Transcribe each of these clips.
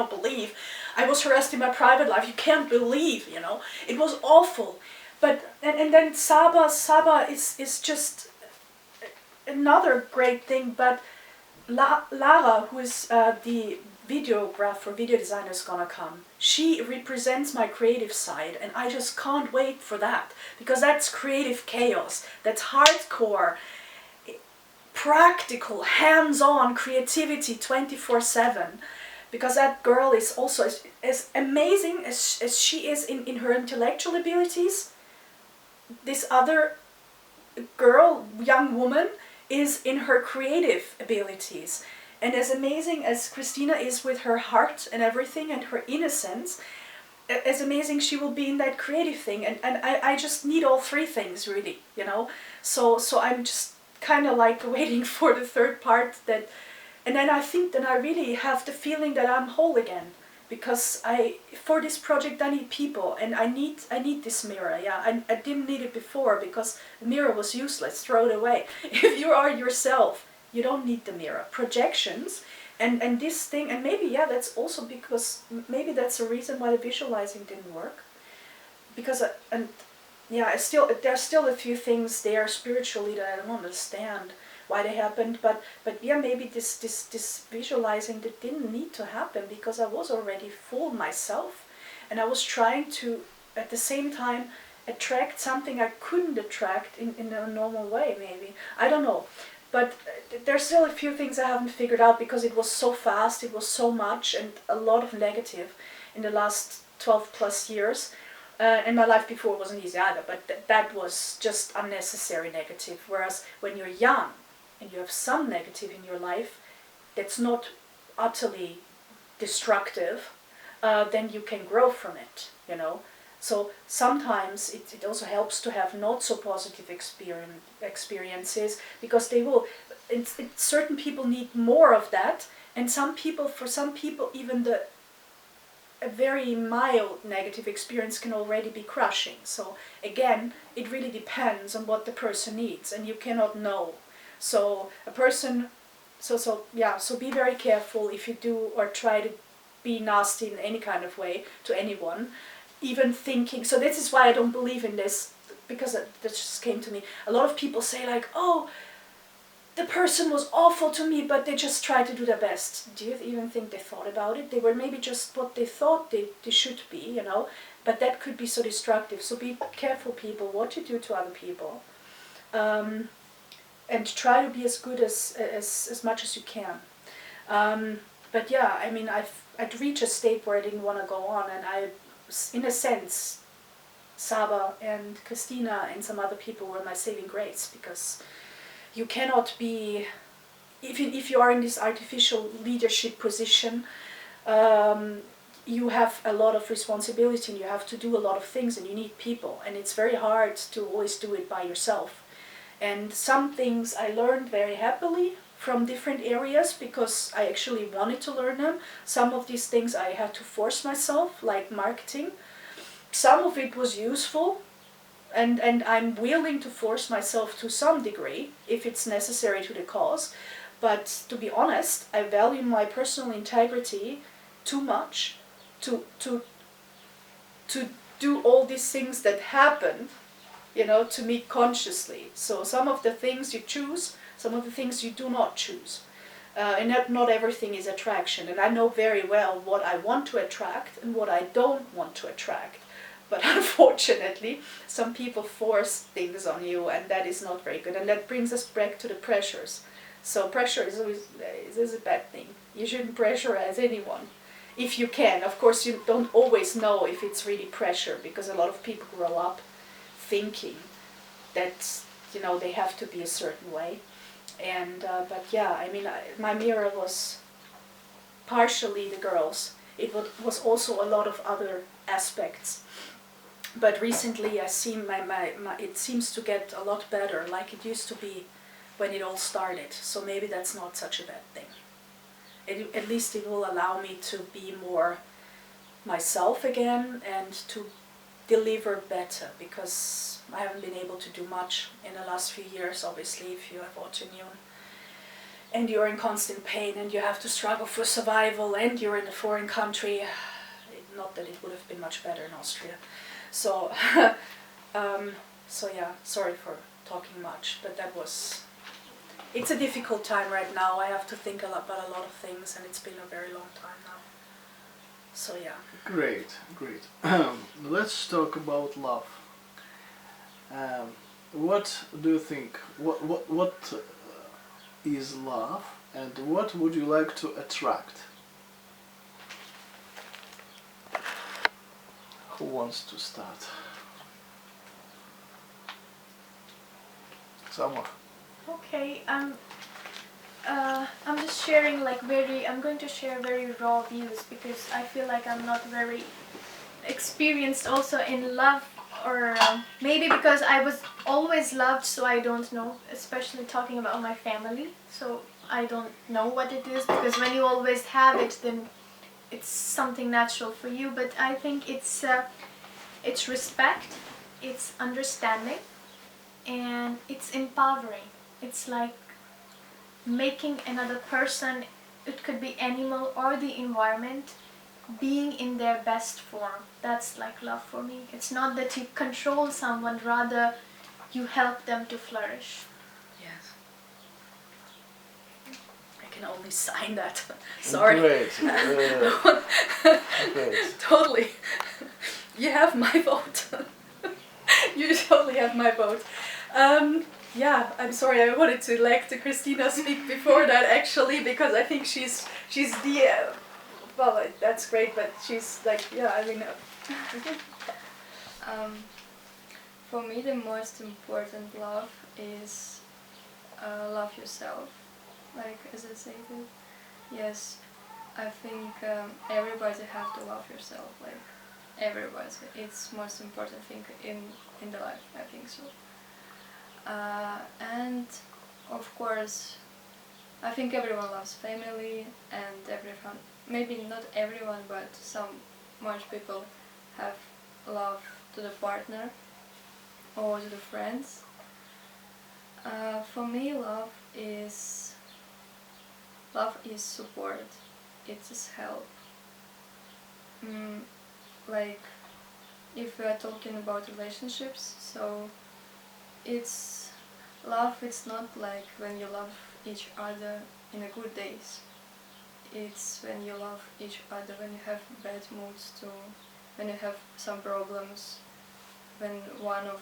cannot believe. I was harassed in my private life, you can't believe, you know. It was awful. But, and then Saba is just another great thing, but Lara, who is the videographer, video designer, is gonna come. She represents my creative side, and I just can't wait for that, because that's creative chaos, that's hardcore, practical, hands-on creativity 24/7, because that girl is also as amazing as she is in her intellectual abilities. This other girl, young woman, is in her creative abilities. And as amazing as Christina is with her heart and everything and her innocence, as amazing she will be in that creative thing. And I just need all three things, really, you know. So I'm just kind of like waiting for the third part, that, and then I think that I really have the feeling that I'm whole again, because for this project I need people, and I need this mirror. Yeah, I didn't need it before because the mirror was useless, throw it away. If you are yourself, you don't need the mirror. Projections and this thing, and maybe, yeah, that's also because maybe that's a reason why the visualizing didn't work, because yeah, there's still a few things there spiritually that I don't understand why they happened, but yeah, maybe this visualizing that didn't need to happen, because I was already full myself, and I was trying to at the same time attract something I couldn't attract in a normal way. Maybe, I don't know, but there's still a few things I haven't figured out, because it was so fast, it was so much, and a lot of negative in the last 12 plus years. And my life before wasn't easy either, but that was just unnecessary negative. Whereas when you're young and you have some negative in your life that's not utterly destructive, then you can grow from it, you know. So sometimes it also helps to have not so positive experiences, because they will, certain people need more of that, and for some people even a very mild negative experience can already be crushing. So again, it really depends on what the person needs, and you cannot know. So a person, so be very careful if you do or try to be nasty in any kind of way to anyone, even thinking. So this is why I don't believe in this, because that just came to me. A lot of people say like, oh, the person was awful to me, but they just tried to do their best. Do you even think they thought about it? They were maybe just what they thought they should be, you know, but that could be so destructive. So be careful, people, what you do to other people, and try to be as good as much as you can. But yeah, I mean, I'd reached a state where I didn't want to go on, and in a sense, Saba and Christina and some other people were my saving grace, because you cannot be, if you are in this artificial leadership position, you have a lot of responsibility and you have to do a lot of things, and you need people, and it's very hard to always do it by yourself. And some things I learned very happily from different areas, because I actually wanted to learn them. Some of these things I had to force myself, like marketing. Some of it was useful, and I'm willing to force myself to some degree if it's necessary to the cause. But to be honest, I value my personal integrity too much to do all these things that happen, you know, to me consciously. So some of the things you choose, some of the things you do not choose. And not everything is attraction. And I know very well what I want to attract and what I don't want to attract. But unfortunately, some people force things on you, and that is not very good. And that brings us back to the pressures. So pressure is always a bad thing. You shouldn't pressurize anyone. If you can. Of course, you don't always know if it's really pressure, because a lot of people grow up thinking that, you know, they have to be a certain way. And but yeah, I mean, my mirror was partially the girls. It was also a lot of other aspects. But recently I see it seems to get a lot better, like it used to be when it all started. So maybe that's not such a bad thing. At least it will allow me to be more myself again and to deliver better, because I haven't been able to do much in the last few years, obviously, if you have autoimmune. and you're in constant pain and you have to struggle for survival and you're in a foreign country. Not that it would have been much better in Austria. So, so yeah, sorry for talking much, but it's a difficult time right now. I have to think about a lot of things, and it's been a very long time now. So yeah. Great. Let's talk about love. What do you think? What is love, and what would you like to attract? Who wants to start? Saba. Okay, I'm just sharing I'm going to share very raw views because I feel like I'm not very experienced also in love, or maybe because I was always loved, so I don't know, especially talking about my family, so I don't know what it is, because when you always have it, then it's something natural for you. But I think it's respect, it's understanding, and it's empowering. It's like making another person, it could be animal or the environment, being in their best form. That's like love for me. It's not that you control someone, rather you help them to flourish. Yes. I can only sign that. Sorry. Great. Great. Totally. You have my vote. You totally have my vote. Yeah, I'm sorry, I wanted to let Christina speak before that actually, because I think she's the, well, that's great, but she's like, yeah, I mean, for me the most important love is love yourself, like as I said it. Yes, I think everybody have to love yourself, like everybody. It's most important thing in the life, I think so. And of course, I think everyone loves family, and everyone, maybe not everyone, but much people have love to the partner or to the friends. For me, love is support. It is help. Like if we are talking about relationships, so love. It's not like when you love each other in a good days. It's when you love each other when you have bad moods too, when you have some problems, when one of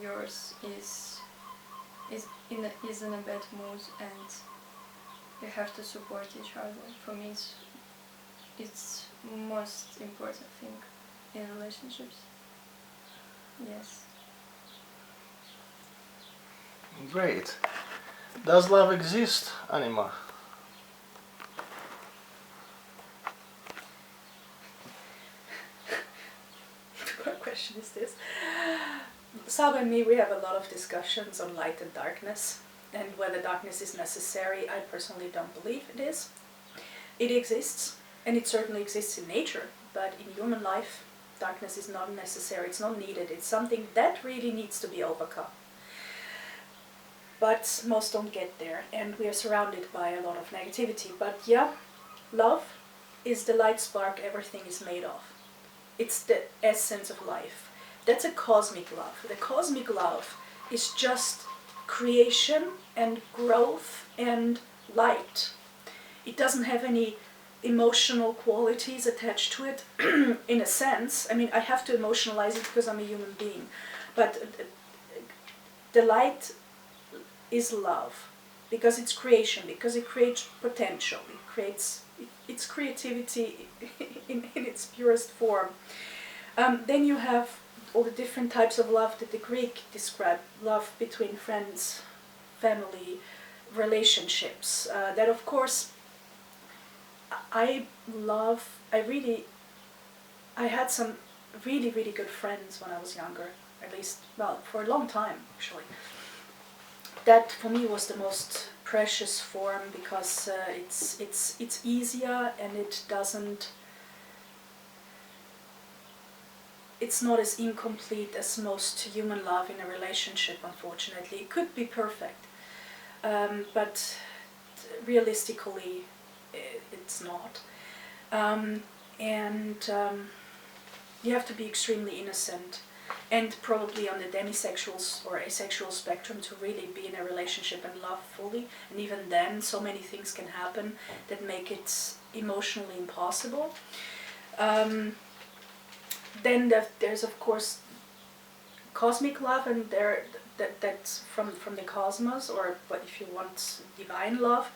yours is in a bad mood, and you have to support each other. For me, it's most important thing in relationships. Yes. Great. Does love exist, Anima? what question is this? Saba and me, we have a lot of discussions on light and darkness, and whether darkness is necessary. I personally don't believe it is. It exists, and it certainly exists in nature, but in human life, darkness is not necessary, it's not needed, it's something that really needs to be overcome. But most don't get there, and we are surrounded by a lot of negativity. But yeah, love is the light spark everything is made of. It's the essence of life. That's a cosmic love. The cosmic love is just creation and growth and light. It doesn't have any emotional qualities attached to it in a sense. I mean, I have to emotionalize it because I'm a human being. But the light is love, because it's creation, because it creates potential, it creates its creativity in its purest form. Then you have all the different types of love that the Greek described, love between friends, family, relationships. That of course I had some really, really good friends when I was younger, at least, well, for a long time actually. That for me was the most precious form, because it's easier, and it's not as incomplete as most human love in a relationship, unfortunately. It could be perfect, but realistically it's not. You have to be extremely innocent and probably on the demisexual or asexual spectrum to really be in a relationship and love fully. And even then, so many things can happen that make it emotionally impossible. Then there's of course cosmic love, and that's from the cosmos, or but if you want divine love,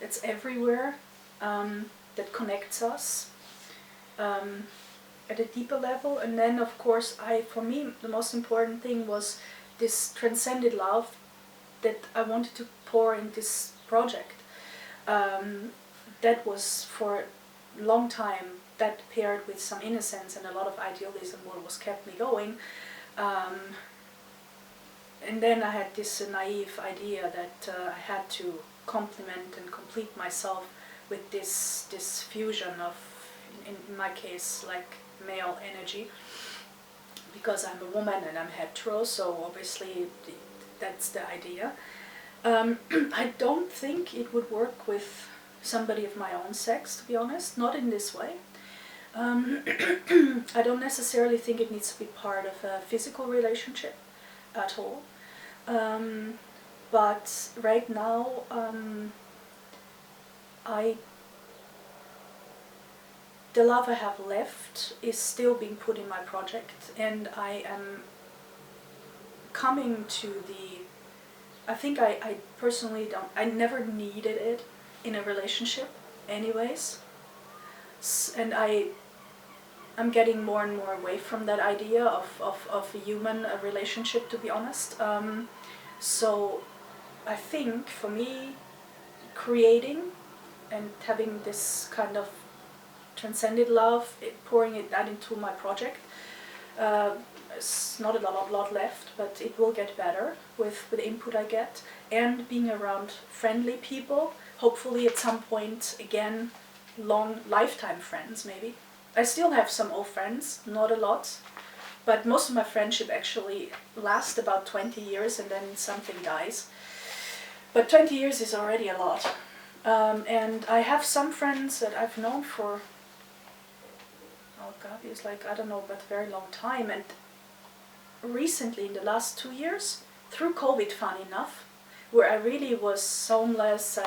it's everywhere, that connects us at a deeper level. And then of course for me the most important thing was this transcended love that I wanted to pour in this project. That was for a long time, that paired with some innocence and a lot of idealism, what was kept me going. And then I had this naive idea that I had to complement and complete myself with this fusion of, in my case, like male energy, because I'm a woman and I'm hetero, so obviously that's the idea. I don't think it would work with somebody of my own sex, to be honest, not in this way. I don't necessarily think it needs to be part of a physical relationship at all. But right now, the love I have left is still being put in my project, and I am coming to I think I personally I never needed it in a relationship anyways, and I'm getting more and more away from that idea of a human relationship, to be honest. So I think for me, creating and having this kind of transcended love, pouring that into my project, it's not a lot left, but it will get better with the input I get, and being around friendly people, hopefully at some point again, long lifetime friends maybe. I still have some old friends, not a lot, but most of my friendship actually lasts about 20 years and then something dies. But 20 years is already a lot. And I have some friends that I've known for, oh God, it's like, I don't know, but a very long time. And recently, in the last 2 years, through COVID, fun enough, where I really was homeless,